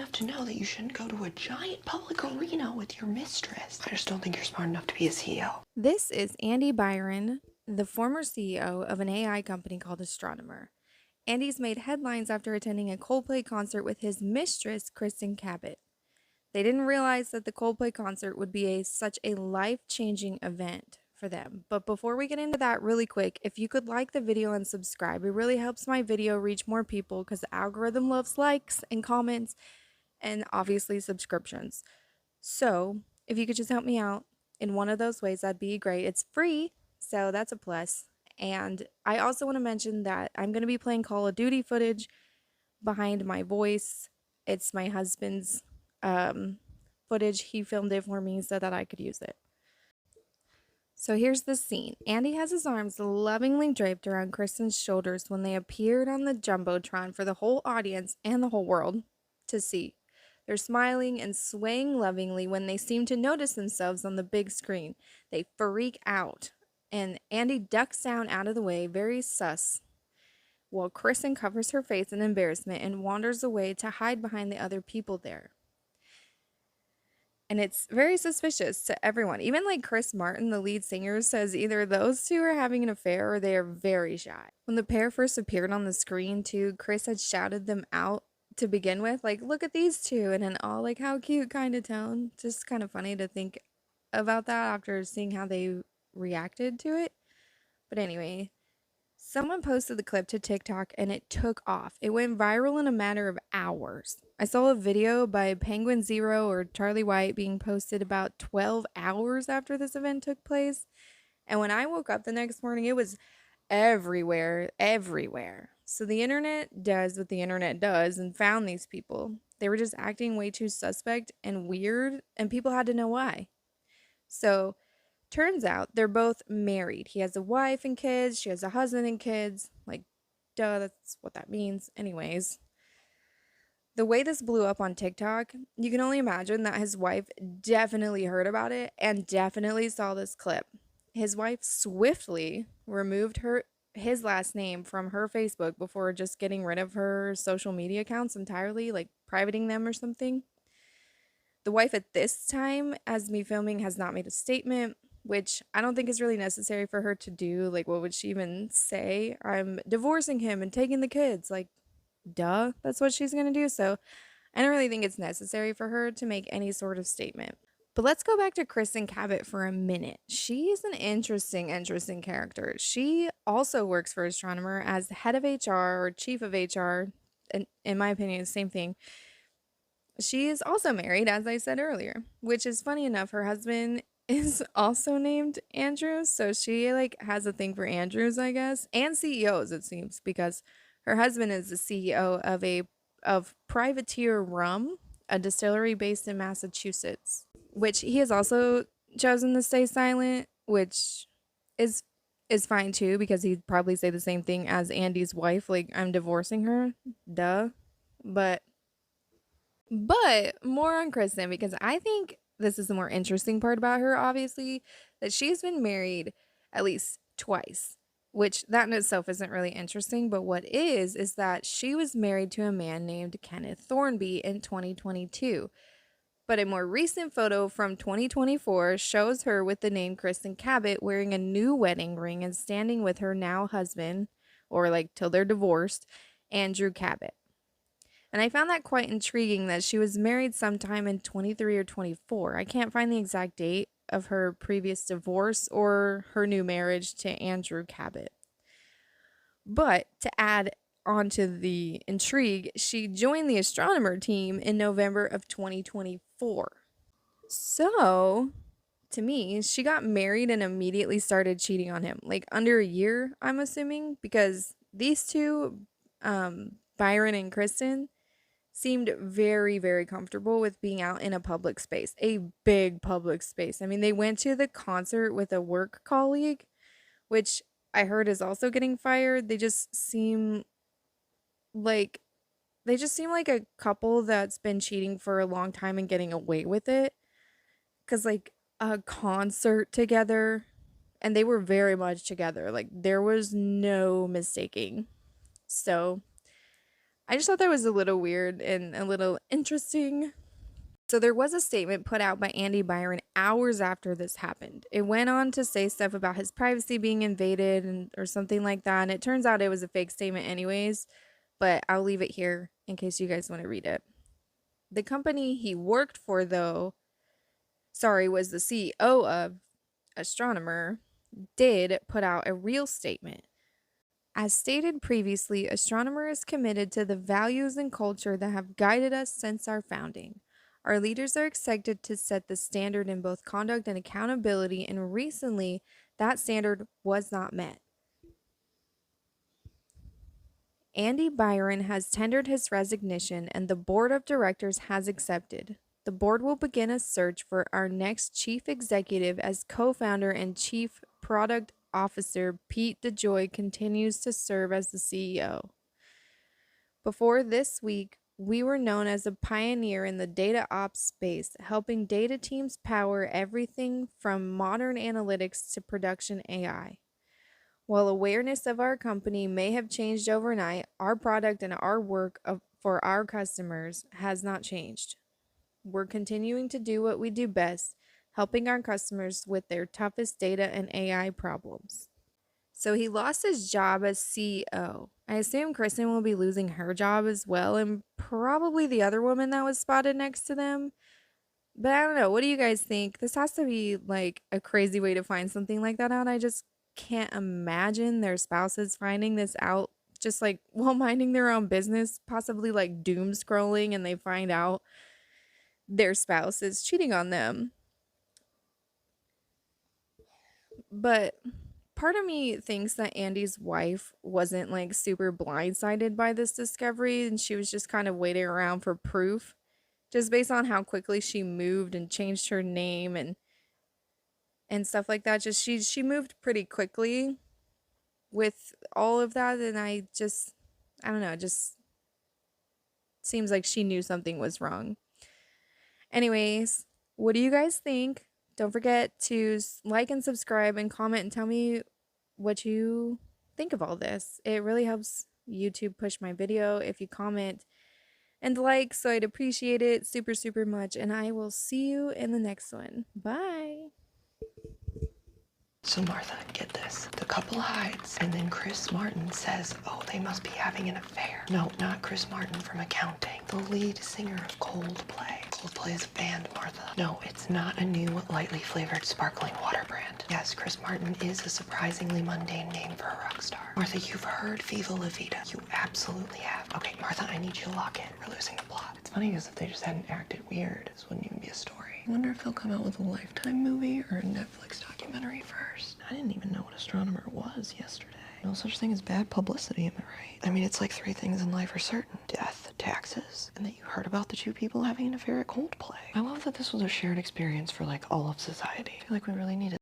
enough to know that you shouldn't go to a giant public arena with your mistress. I just don't think you're smart enough to be a CEO. This is Andy Byron, the former CEO of an AI company called Astronomer. Andy's made headlines after attending a Coldplay concert with his mistress, Kristin. They didn't realize that the Coldplay concert would be such a life-changing event for them. But before we get into that really quick, if you could like the video and subscribe, it really helps my video reach more people because the algorithm loves likes and comments and obviously subscriptions. So if you could just help me out in one of those ways, that'd be great. It's free, so that's a plus. And I also want to mention that I'm going to be playing Call of Duty footage behind my voice. It's my husband's footage. He filmed it for me so that I could use it. So here's the scene. Andy has his arms lovingly draped around Kristin's shoulders when they appeared on the Jumbotron for the whole audience and the whole world to see. They're smiling and swaying lovingly when they seem to notice themselves on the big screen. They freak out, and Andy ducks down out of the way, very sus, while Kristin covers her face in embarrassment and wanders away to hide behind the other people there. And it's very suspicious to everyone. Even like Chris Martin, the lead singer, says either those two are having an affair or they are very shy. When the pair first appeared on the screen too, Chris had shouted them out to begin with, like, look at these two, in an all like how cute kind of tone. Just kind of funny to think about that after seeing how they reacted to it. But anyway, someone posted the clip to TikTok and it took off. It went viral in a matter of hours. I saw a video by Penguin Zero or Charlie White being posted about 12 hours after this event took place. And when I woke up the next morning, it was everywhere. So the internet does what the internet does and found these people. They were just acting way too suspect and weird, and people had to know why. So turns out they're both married. He has a wife and kids. She has a husband and kids. Like, duh, that's what that means. Anyways, the way this blew up on TikTok, you can only imagine that his wife definitely heard about it and definitely saw this clip. His wife swiftly removed his last name from her Facebook before just getting rid of her social media accounts entirely, like privating them or something. The wife at this time, as me filming, has not made a statement, which I don't think is really necessary for her to do. Like, what would she even say? I'm divorcing him and taking the kids. Like, duh, that's what she's gonna do. So I don't really think it's necessary for her to make any sort of statement. But let's go back to Kristin for a minute. She's an interesting character. She also works for Astronomer as head of HR or chief of HR, and in my opinion, the same thing. She is also married, as I said earlier, which is funny enough. Her husband is also named Andrew, so she like has a thing for Andrews, I guess, and CEOs, it seems, because her husband is the CEO of Privateer Rum, a distillery based in Massachusetts, which he has also chosen to stay silent, which is fine too, because he'd probably say the same thing as Andy's wife, like, I'm divorcing her, duh. But more on Kristin, because I think this is the more interesting part about her, obviously, that she's been married at least twice, which that in itself isn't really interesting. But what is that she was married to a man named Kenneth Thornby in 2022. But a more recent photo from 2024 shows her with the name Kristin wearing a new wedding ring and standing with her now husband, or like till they're divorced, Andrew Cabot. And I found that quite intriguing that she was married sometime in 23 or 24. I can't find the exact date of her previous divorce or her new marriage to Andrew Cabot. But to add onto the intrigue, she joined the Astronomer team in November of 2024. So, to me, she got married and immediately started cheating on him. Like under a year, I'm assuming, because these two, Byron and Kristin, seemed very, very comfortable with being out in a public space, a big public space. I mean, they went to the concert with a work colleague, which I heard is also getting fired. They just seem like a couple that's been cheating for a long time and getting away with it. Cause like a concert together, and they were very much together. Like there was no mistaking. So I just thought that was a little weird and a little interesting. So there was a statement put out by Andy Byron hours after this happened. It went on to say stuff about his privacy being invaded and or something like that, and it turns out it was a fake statement anyways, but I'll leave it here in case you guys want to read it. The company he worked for was the CEO of Astronomer, did put out a real statement. As stated previously, Astronomer is committed to the values and culture that have guided us since our founding. Our leaders are expected to set the standard in both conduct and accountability, and recently that standard was not met. Andy Byron has tendered his resignation, and the board of directors has accepted. The board will begin a search for our next chief executive as co-founder and chief product officer Pete DeJoy continues to serve as the CEO. Before this week, we were known as a pioneer in the data ops space, helping data teams power everything from modern analytics to production AI. While awareness of our company may have changed overnight, our product and our work for our customers has not changed. We're continuing to do what we do best, helping our customers with their toughest data and AI problems. So he lost his job as CEO. I assume Kristin will be losing her job as well, and probably the other woman that was spotted next to them. But I don't know. What do you guys think? This has to be like a crazy way to find something like that out. I just can't imagine their spouses finding this out just like while minding their own business, possibly like doom scrolling, and they find out their spouse is cheating on them. But part of me thinks that Andy's wife wasn't like super blindsided by this discovery, and she was just kind of waiting around for proof, just based on how quickly she moved and changed her name and stuff like that. Just she moved pretty quickly with all of that, and I don't know, it just seems like she knew something was wrong. Anyways, what do you guys think? Don't forget to like and subscribe and comment and tell me what you think of all this. It really helps YouTube push my video if you comment and like, so I'd appreciate it super, super much. And I will see you in the next one. Bye. So Martha, get this. The couple hides, and then Chris Martin says, oh, they must be having an affair. No, not Chris Martin from accounting. The lead singer of Coldplay. Coldplay is a band, Martha. No, it's not a new, lightly flavored sparkling water brand. Yes, Chris Martin is a surprisingly mundane name for a rock star. Martha, you've heard Viva La Vida. You absolutely have. Okay, Martha, I need you to lock in. We're losing the plot. It's funny because if they just hadn't acted weird, this wouldn't even be a story. I wonder if they'll come out with a Lifetime movie or a Netflix documentary first. I didn't even know what Astronomer was yesterday. No such thing as bad publicity, am I right? I mean, it's like 3 things in life are certain. Death, taxes, and that you heard about the 2 people having an affair at Coldplay. I love that this was a shared experience for like all of society. I feel like we really needed